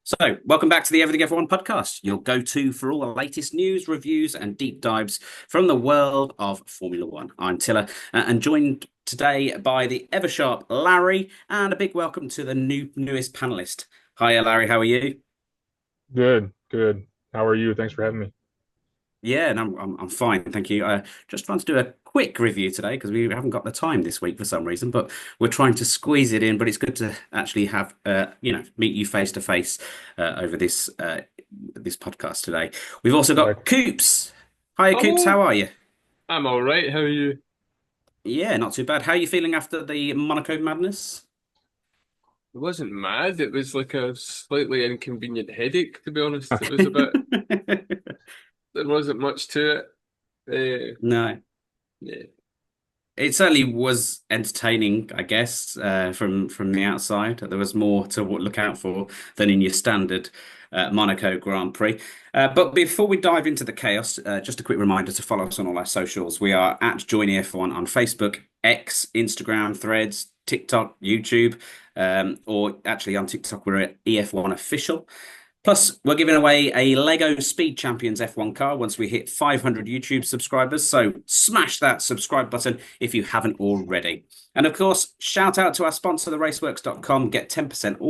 So, welcome back to the EverythingF1 Podcast, your go-to for all the latest news, reviews, and deep dives from the world of Formula One. I'm Tiller, and joined today by the ever sharp Larry, and a big welcome to the newest panelist. Hiya, Larry. How are you? Good, good. How are you? Thanks for having me. Yeah, and I'm fine, thank you. Just want to do a quick review today because we haven't got the time this week for some reason, but we're trying to squeeze it in. But it's good to actually have meet you face to face over this podcast today. We've also got Like, Coops. Hiya, Coops. Hello, How are you? I'm all right. How are you? Yeah, not too bad. How are you feeling after the Monaco madness? It wasn't mad. It was like a slightly inconvenient headache, to be honest. It was a bit, there wasn't much to it. No. Yeah. It certainly was entertaining, I guess, from the outside. There was more to look out for than in your standard Monaco Grand Prix. But before we dive into the chaos, just a quick reminder to follow us on all our socials. We are at Join EF1 on Facebook, X, Instagram, Threads, TikTok, YouTube, or actually on TikTok we're at EF1 Official. Plus, we're giving away a Lego Speed Champions F1 car once we hit 500 YouTube subscribers. So smash that subscribe button if you haven't already. And of course, shout out to our sponsor, theraceworks.com. Get 10%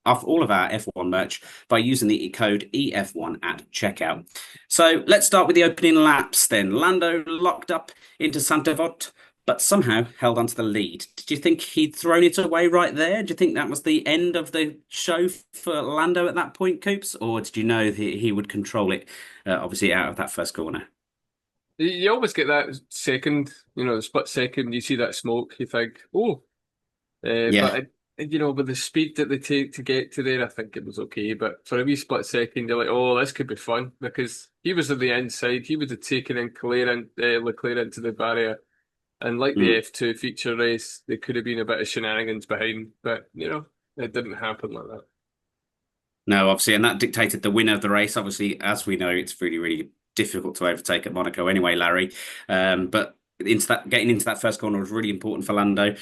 off all of our F1 merch by using the code EF1 at checkout. So let's start with the opening laps then. Lando locked up into Santa Vot, but somehow held onto the lead. Did you think he'd thrown it away right there? Do you think that was the end of the show for Lando at that point, Coops? Or did you know that he would control it, obviously, out of that first corner? You always get that second, the split second, you see that smoke, you think, oh, Yeah. with the speed that they take to get to there, I think it was okay. But for a wee split second, you're like, oh, this could be fun because he was on the inside. He would have taken in Leclerc into the barrier. And like the Mm. F2 feature race, there could have been a bit of shenanigans behind, but it didn't happen like that. No, obviously, and that dictated the winner of the race. Obviously, as we know, it's really, really difficult to overtake at Monaco anyway, Larry. But getting into that first corner was really important for Lando.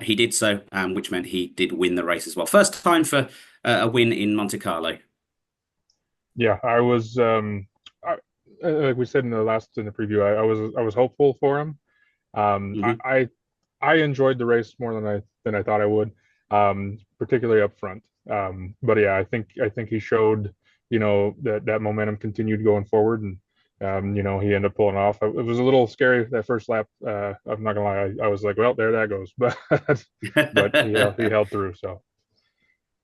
He did so, which meant he did win the race as well. First time for a win in Monte Carlo. yeah, I was like we said in the preview, I was hopeful for him. Um, I, Hmm. I I enjoyed the race more than I thought I would, particularly up front. But yeah, I think he showed, that momentum continued going forward, and he ended up pulling off. It was a little scary that first lap. I'm not gonna lie, I was like, well, there that goes, but he held through. So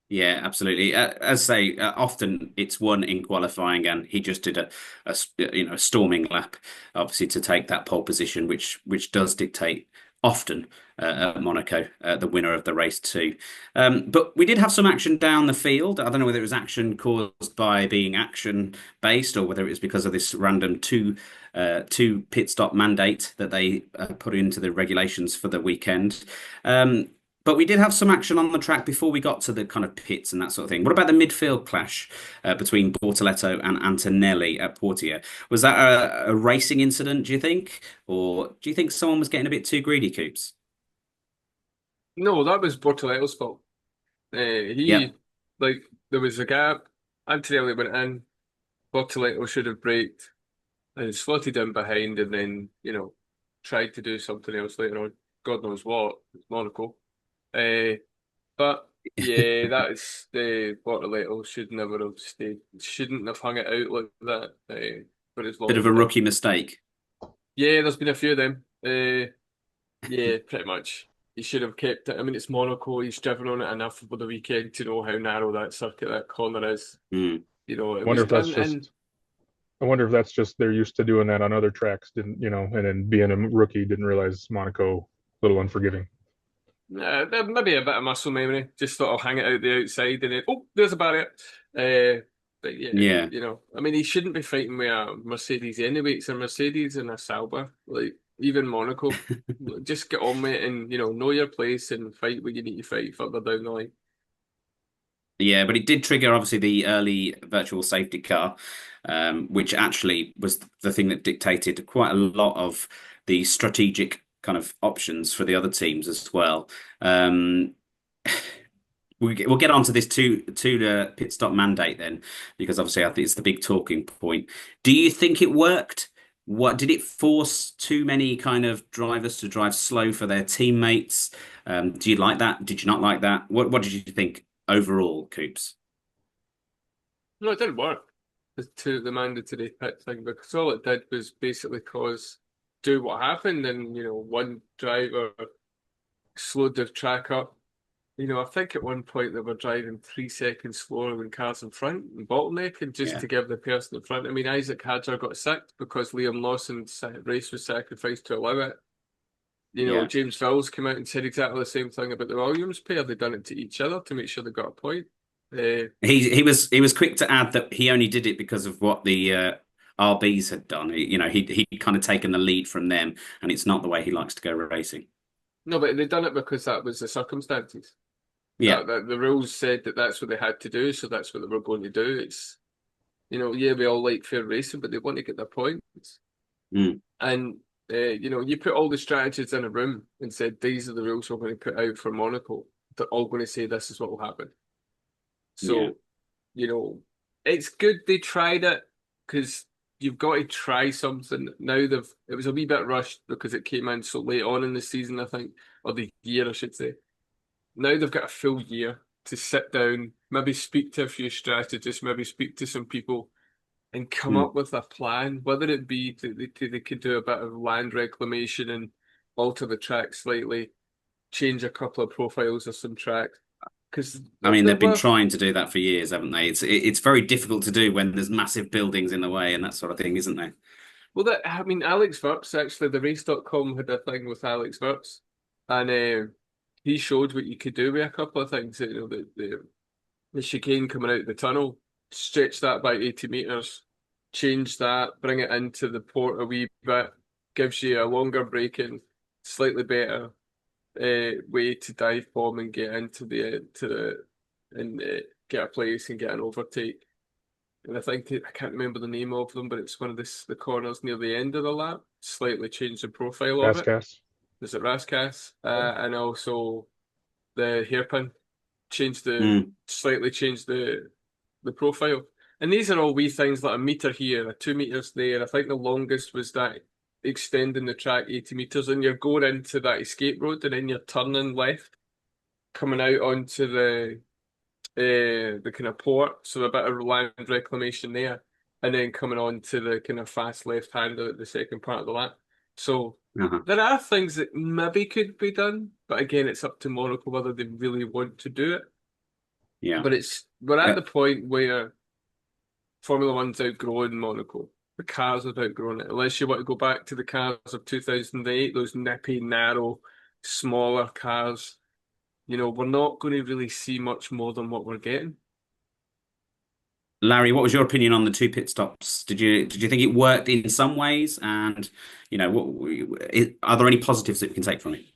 Yeah, absolutely. As I say, often it's won in qualifying, and he just did a storming lap, obviously to take that pole position, which does dictate often at Monaco the winner of the race too. But we did have some action down the field. I don't know whether it was action caused by being action based or whether it was because of this random two pit stop mandate that they put into the regulations for the weekend. But we did have some action on the track before we got to the kind of pits and that sort of thing. What about the midfield clash between Bortoleto and Antonelli at Portia? Was that a racing incident, do you think? Or do you think someone was getting a bit too greedy, Coops? No, that was Bortoletto's fault. Yep. He, like, there was a gap. Antonelli went in. Bortoletto should have braked and slotted in behind and then, tried to do something else later on. God knows what. It's Monaco. Uh, but yeah, that is the Bortoletto should never have stayed. Shouldn't have hung it out like that for as long Bit as of he a did. rookie mistake. Yeah, there's been a few of them. Yeah, pretty much. He should have kept it. I mean, it's Monaco. He's driven on it enough over the weekend to know how narrow that circuit, that corner is. Hmm. It wonder was if that's done in. just I wonder if that's just they're used to doing that on other tracks, didn't and then being a rookie didn't realize Monaco a little unforgiving. Maybe a bit of muscle memory. Just thought I'll hang it out the outside and then, oh, there's a barrier. But yeah, Yeah. I mean, he shouldn't be fighting with a Mercedes anyway. It's a Mercedes and a Sauber. Like, even Monaco. Just get on with it and, know your place and fight what you need to fight further down the line. Yeah, but it did trigger obviously the early virtual safety car, which actually was the thing that dictated quite a lot of the strategic kind of options for the other teams as well. Um, we'll get onto this two pit stop mandate then, because obviously I think it's the big talking point. Do you think it worked? What did it force too many kind of drivers to drive slow for their teammates? Do you like that? Did you not like that? What did you think overall, Coops? No, it didn't work. The mandatory pit thing, because all it did was basically do what happened, and one driver slowed the track up. I think at one point they were driving 3 seconds slower than cars in front and bottlenecking just Yeah. to give the person in front. I mean, Isaac Hadjar got sicked because Liam Lawson's race was sacrificed to allow it. Yeah. James Vowles came out and said exactly the same thing about the Williams pair. They done it to each other to make sure they got a point. He was quick to add that he only did it because of what the RBs had done. He kind of taken the lead from them, and it's not the way he likes to go racing. No, but they done it because that was the circumstances. Yeah. The rules said that that's what they had to do, so that's what they were going to do. It's, yeah, we all like fair racing, but they want to get their points. Mm. And, you put all the strategists in a room and said, these are the rules we're going to put out for Monaco. They're all going to say this is what will happen. So, it's good they tried it, because you've got to try something. Now it was a wee bit rushed because it came in so late on in the season, I think, or the year, I should say. Now they've got a full year to sit down, maybe speak to a few strategists, maybe speak to some people, and come up with a plan. Whether it be they could do a bit of land reclamation and alter the track slightly, change a couple of profiles of some tracks. Because I mean, they've been trying to do that for years, haven't they? It's very difficult to do when there's massive buildings in the way and that sort of thing, isn't there? Well, Alex Verts, actually, the race.com had a thing with Alex Verts, and he showed what you could do with a couple of things. The chicane coming out of the tunnel, stretch that by 80 metres, change that, bring it into the port a wee bit, gives you a longer braking, slightly better way to dive bomb and get into get a place and get an overtake. And I can't remember the name of them, but it's one of the corners near the end of the lap. Slightly change the profile of it. Rascasse. Is it Rascasse? And also the hairpin, slightly change the profile. And these are all wee things like a metre here, 2 metres there. I think the longest was that extending the track 80 metres, and you're going into that escape road, and then you're turning left, coming out onto the kind of port, so a bit of land reclamation there, and then coming on to the kind of fast left hander at the second part of the lap. So there are things that maybe could be done, but again, it's up to Monaco whether they really want to do it. Yeah. But we're at the point where Formula One's outgrown Monaco. The cars have outgrown it. Unless you want to go back to the cars of 2008, those nippy, narrow, smaller cars, we're not going to really see much more than what we're getting. Larry, what was your opinion on the two pit stops? Did you think it worked in some ways? And, are there any positives that we can take from it?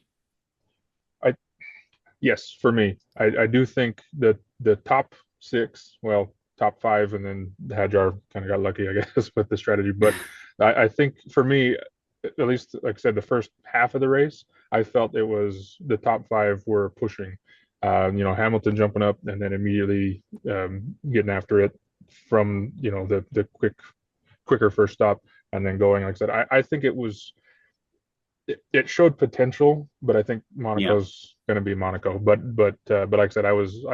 Yes, for me, I do think that the top six, well, top five, and then Hadjar kind of got lucky, I guess, with the strategy. But I think for me, at least, like I said, the first half of the race, I felt it was the top five were pushing. Hamilton jumping up and then immediately getting after it from the quicker first stop, and then going. Like I said, I think it showed potential, but I think Monaco's going to be Monaco. But like I said, I was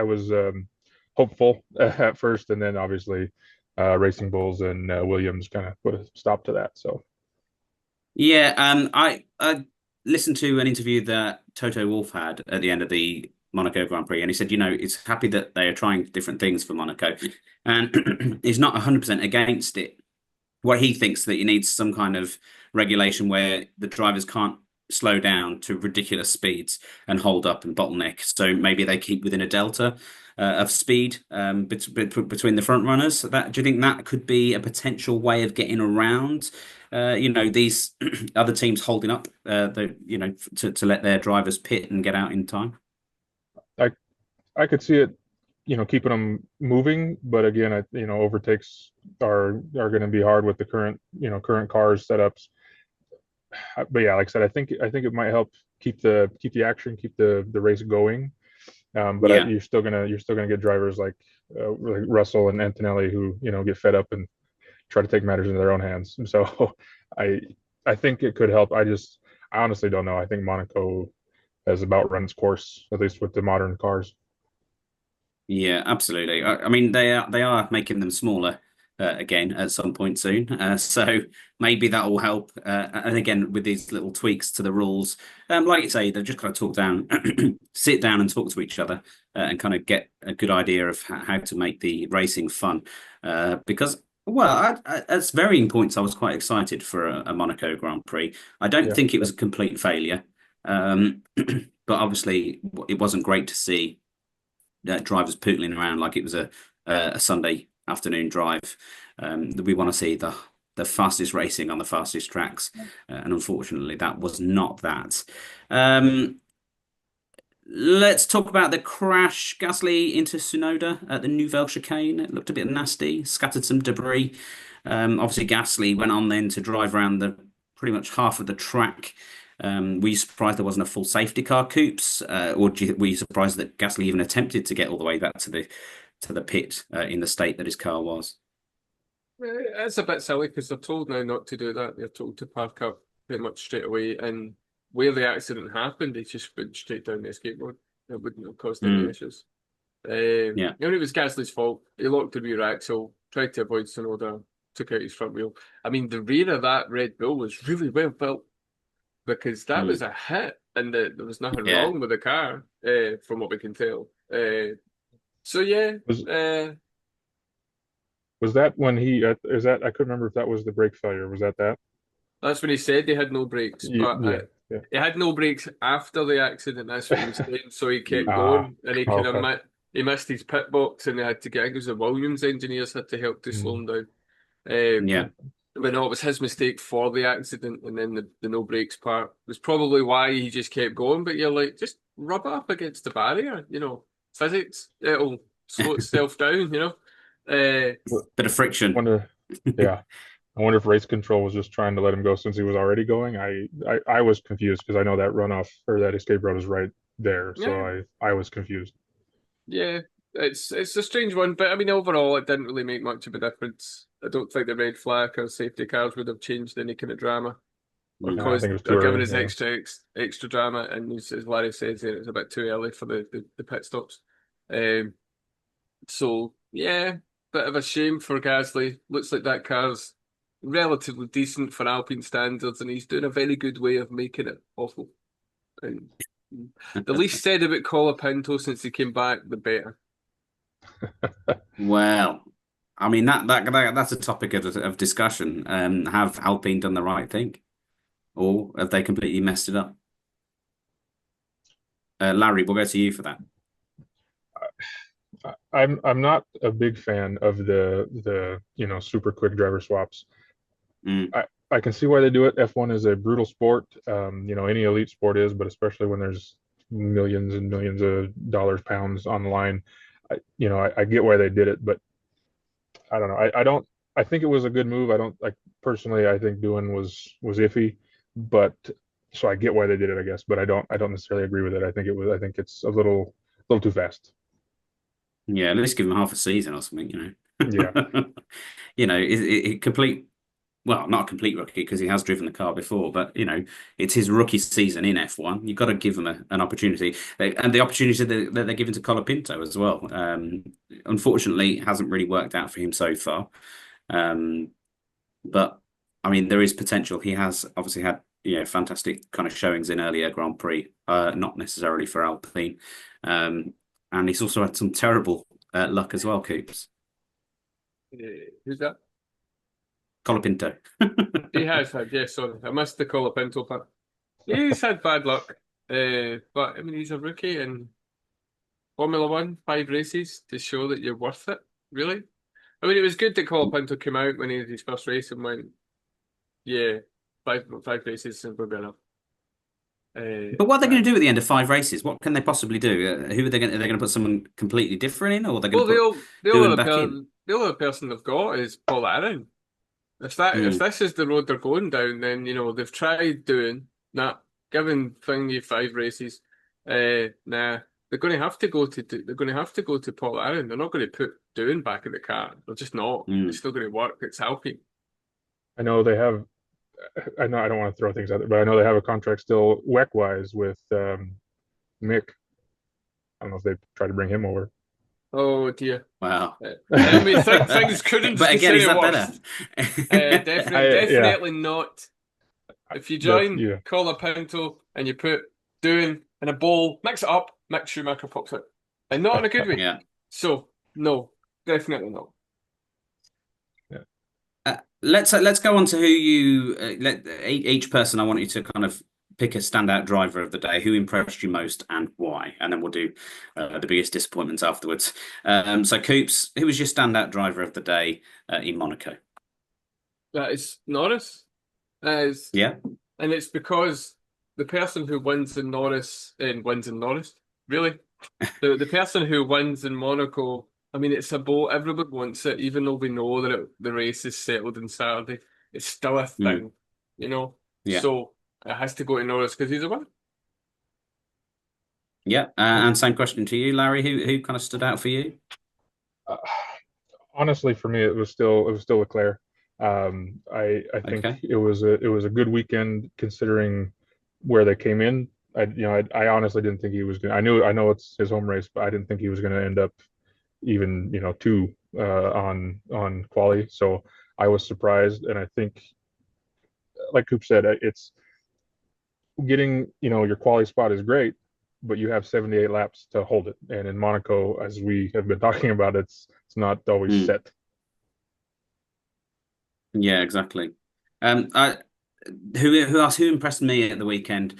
hopeful at first, and then obviously Racing Bulls and Williams kind of put a stop to that. So yeah, I listened to an interview that Toto Wolff had at the end of the Monaco Grand Prix, and he said, he's happy that they are trying different things for Monaco, and he's not 100% against it. What he thinks that you need some kind of regulation where the drivers can't slow down to ridiculous speeds and hold up and bottleneck. So maybe they keep within a delta of speed between the front runners. Do you think that could be a potential way of getting around, these other teams holding up, to let their drivers pit and get out in time? I could see it, keeping them moving, but again, overtakes are going to be hard with the current cars setups. But yeah, like I said, I think it might help keep the action, keep the race going. But Yeah. you're still gonna get drivers like Russell and Antonelli who get fed up and try to take matters into their own hands. So I I think it could help. I honestly don't know. I think Monaco has about run its course, at least with the modern cars. Yeah, absolutely. I mean, they are making them smaller again at some point soon. So maybe that will help. And again, with these little tweaks to the rules, like you say, they've just got to talk down, sit down, and talk to each other, and kind of get a good idea of how to make the racing fun. Because, well, at varying points, I was quite excited for a Monaco Grand Prix. I don't Yeah. think it was a complete failure, but obviously, it wasn't great to see drivers pootling around like it was a Sunday afternoon drive. We want to see the fastest racing on the fastest tracks, and unfortunately, that was not that. Um, let's talk about the crash. Gasly into Tsunoda at the Nouvelle chicane. It looked a bit nasty, scattered some debris. Obviously, Gasly went on then to drive around the pretty much half of the track. Were you surprised there wasn't a full safety car, Coops, or were you surprised that Gasly even attempted to get all the way back to the pit in the state that his car was? It's a bit silly because they're told now not to do that. They're told to park up pretty much straight away. And where the accident happened, they just went straight down the escape road. It wouldn't have caused any issues. Yeah. It was Gasly's fault. He locked the rear axle, tried to avoid Tsunoda, took out his front wheel. I mean, the rear of that Red Bull was really well built because that was a hit and there was nothing Yeah. wrong with the car, from what we can tell. So yeah, Was that when is that I couldn't remember if that was the brake failure. Was that? that's when he said he had no brakes, but Yeah. he had no brakes after the accident. That's what he was saying. So he kept Ah, going, and he kind okay. of he missed his pit box, and they had to get. I think it was the Williams engineers had to help to slow him down. Yeah. But no, it was his mistake for the accident, and then the no brakes part was probably why he just kept going. But you're like, just rub it up against the barrier, physics. It'll slow itself down, Bit of friction. Yeah. I wonder if race control was just trying to let him go since he was already going. I was confused because I know that runoff or that escape road is right there. So Yeah. I was confused. Yeah, it's a strange one, but I mean, overall, it didn't really make much of a difference. I don't think the red flag or safety cars would have changed any kind of drama, or No, I caused think it was too or given early. us Yeah. extra drama. And as Larry says there, it's a bit too early for the pit stops. So yeah, bit of a shame for Gasly. Looks like that car's relatively decent for Alpine standards, and he's doing a very good way of making it awful. And the least said about Colapinto since he came back, the better. Well, I mean that's a topic of discussion. Have Alpine done the right thing, or have they completely messed it up? Larry, we'll go to you for that. I'm not a big fan of the super quick driver swaps. I can see why they do it. F1 is a brutal sport. Any elite sport is, but especially when there's millions and millions of dollars, pounds on the line. I get why they did it, but I don't know. I think it was a good move. I don't like personally. I think doing was iffy, but so I get why they did it, I guess. But I don't necessarily agree with it. I think it's a little too fast. Yeah, let's give him half a season or something. Yeah. Well, not a complete rookie because he has driven the car before, but it's his rookie season in F1. You've got to give him an opportunity, and the opportunity that they're giving to Colapinto as well. Unfortunately, it hasn't really worked out for him so far. But I mean, there is potential. He has obviously had fantastic kind of showings in earlier Grand Prix, not necessarily for Alpine, and he's also had some terrible luck as well, Coops. Who's that? Colapinto. He has had, yeah, sorry. I missed the Colapinto part. He's had bad luck. But I mean, he's a rookie in Formula One, 5 races to show that you're worth it, really. I mean, it was good that Colapinto came out when he had his first race and went, yeah, five races and we're good enough. But what are they going to do at the end of 5 races? What can they possibly do? Who are they going? Are they going to put someone completely different in, or are they going to put Doohan back in? The only person they've got is Paul Aaron. If this is the road they're going down, then they've tried doing that, given Thingy 5 races. Nah, they're going to have to go to they're going to have to go to Paul Aaron. They're not going to put Doohan back in the car. They're just not. It's still going to work. It's Alpine. I know they have. I know I don't want to throw things out there, but I know they have a contract still WEC-wise with Mick. I don't know if they tried to bring him over. Oh dear! Wow. I mean, things couldn't. But again, is that worse. better? Definitely not. If you join Yeah. Colapinto and you put Doohan in a bowl, mix it up, Mick Schumacher pops out, and not in a good way. Yeah. So no, definitely not. Let's go on to who you each person. I want you to kind of pick a standout driver of the day. Who impressed you most and why? And then we'll do the biggest disappointments afterwards. So Coops, who was your standout driver of the day in Monaco? That is Norris. Yeah. And it's because the person who wins in Norris really, the person who wins in Monaco. I mean, it's a boat. Everybody wants it, even though we know that the race is settled on Saturday. It's still a thing, you know. Yeah. So it has to go to Norris because he's a winner. Yeah. And same question to you, Larry. Who kind of stood out for you? Honestly, for me, it was still Leclerc. I think it was a good weekend considering where they came in. I honestly didn't think he was going. I know it's his home race, but I didn't think he was going to end up even two on quali. So I was surprised, and I think, like Coop said, it's getting your quali spot is great, but you have 78 laps to hold it, and in Monaco, as we have been talking about, it's not always set. Yeah, exactly. Who impressed me at the weekend?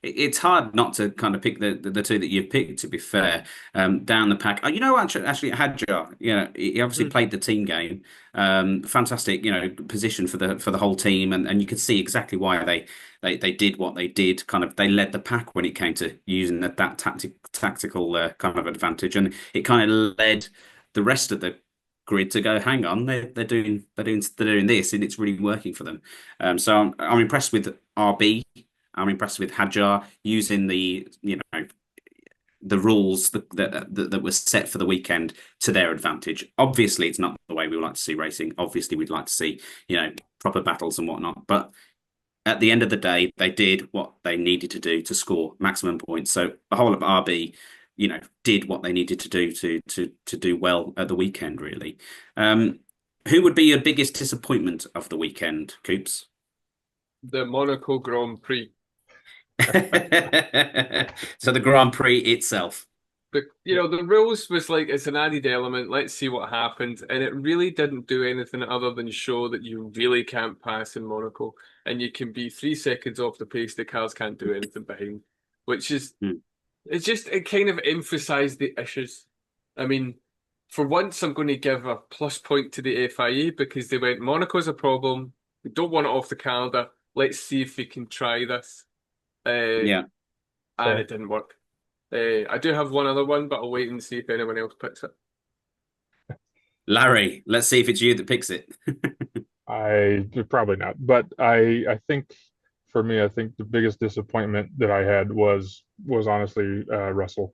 It's hard not to kind of pick the two that you've picked, to be fair, down the pack. Actually, Hadjar, he obviously played the team game. Fantastic, position for the whole team, and you could see exactly why they did what they did. Kind of, they led the pack when it came to using that tactical kind of advantage, and it kind of led the rest of the grid to go, hang on, they're doing this, and it's really working for them. So I'm impressed with RB. I'm impressed with Hadjar using the rules that were set for the weekend to their advantage. Obviously, it's not the way we would like to see racing. Obviously, we'd like to see proper battles and whatnot. But at the end of the day, they did what they needed to do to score maximum points. So the whole of RB, did what they needed to do to do well at the weekend. Really, who would be your biggest disappointment of the weekend, Coops? The Monaco Grand Prix. So the Grand Prix itself. The rules was like, it's an added element. Let's see what happens, and it really didn't do anything other than show that you really can't pass in Monaco, and you can be 3 seconds off the pace. The cars can't do anything behind, which is it kind of emphasised the issues. I mean, for once, I'm going to give a plus point to the FIA because they went, Monaco's a problem. We don't want it off the calendar. Let's see if we can try this. And it didn't work. I do have one other one, but I'll wait and see if anyone else picks it. Larry, let's see if it's you that picks it. I probably not, but I think for me, I think the biggest disappointment that I had was honestly Russell.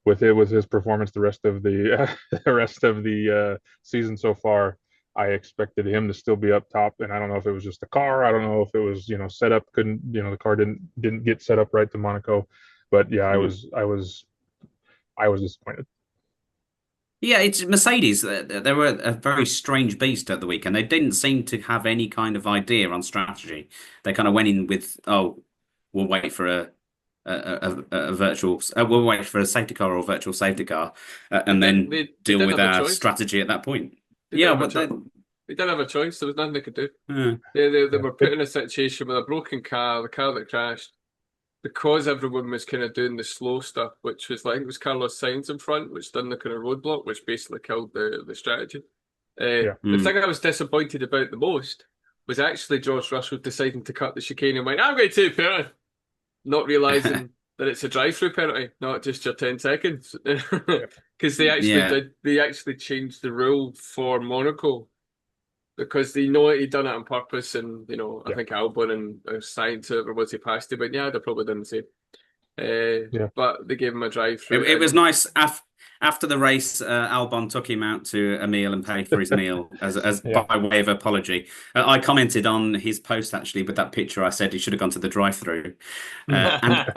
With his performance the rest of the season so far, I expected him to still be up top, and I don't know if it was just the car. I don't know if it was set up the car didn't get set up right to Monaco, but yeah, I was disappointed. Yeah, it's Mercedes. They were a very strange beast at the weekend. They didn't seem to have any kind of idea on strategy. They kind of went in with, we'll wait for we'll wait for a safety car or a virtual safety car, and then deal with our strategy at that point. They didn't have a choice. There was nothing they could do. They were put in a situation with a broken car, the car that crashed, because everyone was kind of doing the slow stuff, which was like, it was Carlos Sainz in front, which done the kind of roadblock, which basically killed the strategy. The thing I was disappointed about the most was actually George Russell deciding to cut the chicane and went, I'm going to penalty, not realising that it's a drive-through penalty, not just your 10 seconds. Because they actually changed the rule for Monaco because they know he'd done it on purpose, and I think Albon and Sainz, whoever was he passed him, but yeah, they probably didn't say. But they gave him a drive It, through. it was nice. After the race, Albon took him out to a meal and paid for his meal as Yeah. by way of apology. I commented on his post actually with that picture. I said he should have gone to the drive-through. And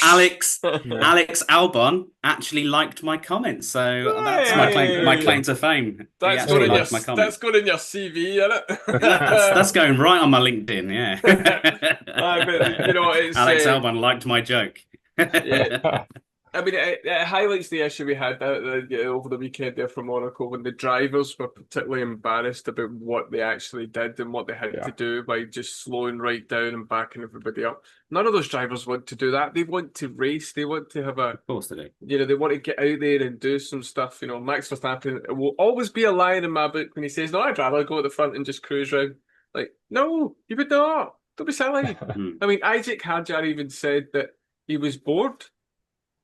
Alex Albon actually liked my comment, so that's my claim to fame. That's He going, liked my comment. that's going in your CV, isn't it? That's going right on my LinkedIn. Yeah. But, you know, it's, Alex Albon liked my joke. Yeah. I mean, it highlights the issue we had over the weekend there for Monaco when the drivers were particularly embarrassed about what they actually did and what they had to do by just slowing right down and backing everybody up. None of those drivers want to do that. They want to race. They want to have Of course they do. You know, they want to get out there and do some stuff. You know, Max Verstappen will always be a lion in my book when he says, "No, I'd rather go at the front and just cruise around." Like, no, you would not. Don't be silly. I mean, Isaac Hadjar even said that he was bored.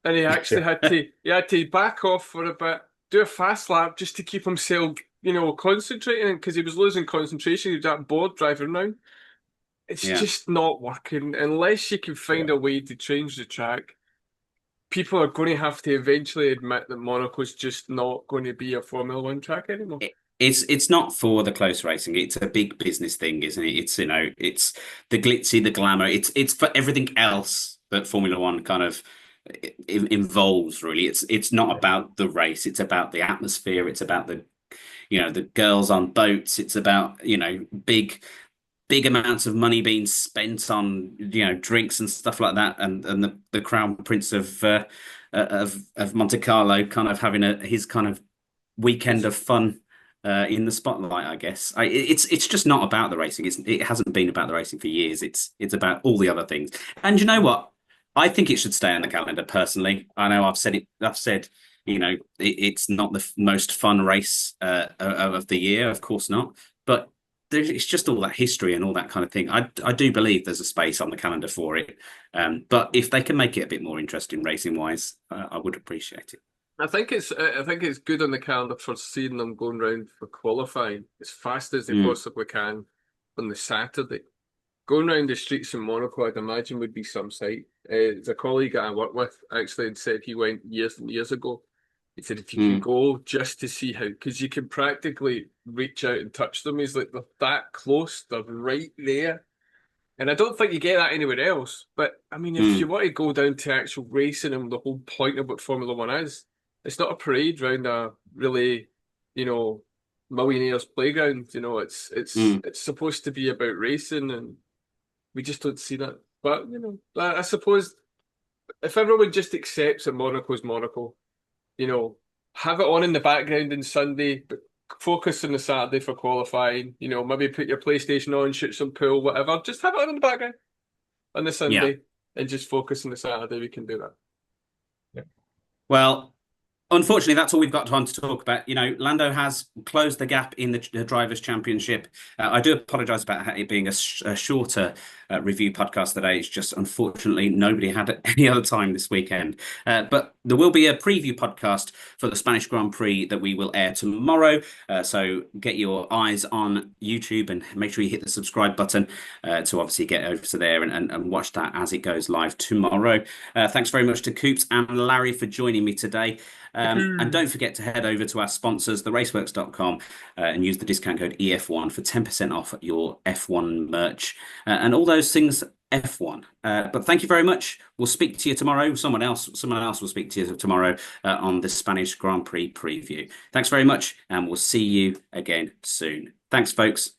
And he actually had to back off for a bit, do a fast lap just to keep himself, you know, concentrating because he was losing concentration. He was that bored driving around. It's just not working unless you can find a way to change the track. People are going to have to eventually admit that Monaco's just not going to be a Formula One track anymore. It's not for the close racing. It's a big business thing, isn't it? It's, you know, it's the glitzy, the glamour. It's for everything else that Formula One kind of involves. Really, it's not about the race. It's about the atmosphere. It's about the, you know, the girls on boats. It's about, you know, big amounts of money being spent on, you know, drinks and stuff like that, and the Crown Prince of Monte Carlo kind of having his kind of weekend of fun in the spotlight, I guess. It's just not about the racing. It hasn't been about the racing for years. It's about all the other things. And you know what? I think it should stay on the calendar. Personally, I know I've said, you know, it's not the most fun race of the year, of course not. But it's just all that history and all that kind of thing. I do believe there's a space on the calendar for it. But if they can make it a bit more interesting racing wise, I would appreciate it. I think it's good on the calendar for seeing them going round for qualifying as fast as they possibly can on the Saturday. Going around the streets in Monaco, I'd imagine, would be some sight. There's a colleague that I work with actually had said he went years and years ago. He said if you could go just to see how, because you can practically reach out and touch them. He's like, they're that close, they're right there. And I don't think you get that anywhere else. But I mean, if you want to go down to actual racing and the whole point of what Formula One is, it's not a parade round a really, you know, millionaires playground. You know, it's supposed to be about racing, and we just don't see that. But, you know, I suppose if everyone just accepts that Monaco's Monaco, you know, have it on in the background on Sunday, but focus on the Saturday for qualifying, you know, maybe put your PlayStation on, shoot some pool, whatever. Just have it on in the background on the Sunday and just focus on the Saturday. We can do that. Yeah. Well, unfortunately, that's all we've got time to talk about. You know, Lando has closed the gap in the Drivers' Championship. I do apologise about it being a shorter review podcast today. It's just, unfortunately, nobody had any other time this weekend. But there will be a preview podcast for the Spanish Grand Prix that we will air tomorrow. So get your eyes on YouTube and make sure you hit the subscribe button to obviously get over to there and watch that as it goes live tomorrow. Thanks very much to Coops and Larry for joining me today. And don't forget to head over to our sponsors, theraceworks.com, and use the discount code EF1 for 10% off your F1 merch and all those things F1. But thank you very much. We'll speak to you tomorrow. Someone else will speak to you tomorrow on the Spanish Grand Prix preview. Thanks very much, and we'll see you again soon. Thanks, folks.